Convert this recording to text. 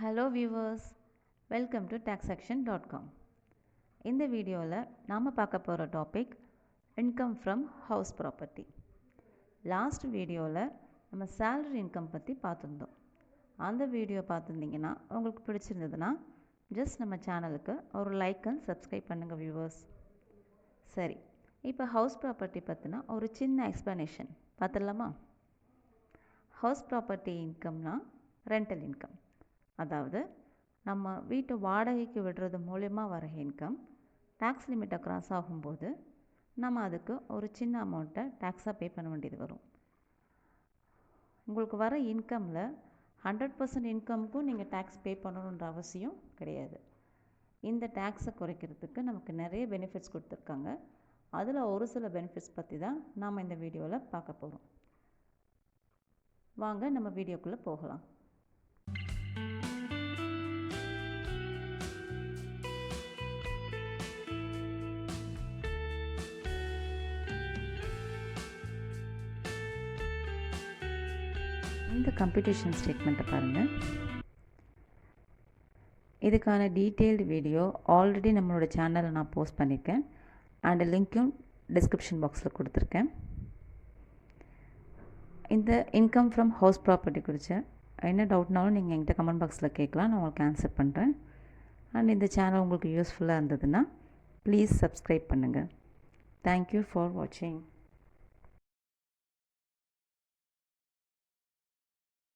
Hello viewers, welcome to taxaction.com. இந்த வீடியோவில் நாம் பார்க்க போகிற topic income from house property. Last வீடியோவில் நம்ம சேலரி இன்கம் பற்றி பார்த்துருந்தோம். அந்த வீடியோ பார்த்துருந்தீங்கன்னா உங்களுக்கு பிடிச்சிருந்ததுன்னா ஜஸ்ட் நம்ம சேனலுக்கு ஒரு லைக் அண்ட் சப்ஸ்கிரைப் பண்ணுங்கள் வியூவர்ஸ். சரி, இப்போ ஹவுஸ் ப்ராப்பர்ட்டி பற்றினா ஒரு சின்ன எக்ஸ்ப்ளனேஷன் பார்த்துடலாமா? ஹவுஸ் ப்ராப்பர்ட்டி இன்கம்னா ரெண்டல் இன்கம், அதாவது நம்ம வீட்டை வாடகைக்கு விடுறது மூலயமா வர இன்கம் டேக்ஸ் லிமிட்டை க்ராஸ் ஆகும்போது நம்ம அதுக்கு ஒரு சின்ன அமௌண்ட்டை டேக்ஸாக பே பண்ண வேண்டியது வரும். உங்களுக்கு வர இன்கமில் 100% இன்கமுக்கும் நீங்கள் டேக்ஸ் பே பண்ணணுன்ற அவசியம் கிடையாது. இந்த டேக்ஸை குறைக்கிறதுக்கு நமக்கு நிறைய பெனிஃபிட்ஸ் கொடுத்துருக்காங்க. அதில் ஒரு சில பெனிஃபிட்ஸ் பற்றி தான் நாம் இந்த வீடியோவில் பார்க்க போகிறோம். வாங்க நம்ம வீடியோக்குள்ளே போகலாம். இந்த கம்ப்யூட்டேஷன் ஸ்டேட்மெண்ட்டை பாருங்கள். இதுக்கான டீட்டெயில்டு வீடியோ ஆல்ரெடி நம்மளோட சேனலில் நான் போஸ்ட் பண்ணியிருக்கேன். அண்ட் லிங்க்கும் டிஸ்கிரிப்ஷன் பாக்ஸில் கொடுத்துருக்கேன். இந்த இன்கம் ஃப்ரம் ஹவுஸ் ப்ராப்பர்ட்டி குறித்து என்ன டவுட்னாலும் நீங்கள் என்கிட்ட கமெண்ட் பாக்ஸில் கேட்கலாம், நான் உங்களுக்கு ஆன்சர் பண்ணுறேன். அண்ட் இந்த சேனல் உங்களுக்கு யூஸ்ஃபுல்லாக இருந்ததுன்னா ப்ளீஸ் சப்ஸ்கிரைப் பண்ணுங்கள். தேங்க்யூ ஃபார் வாட்சிங்.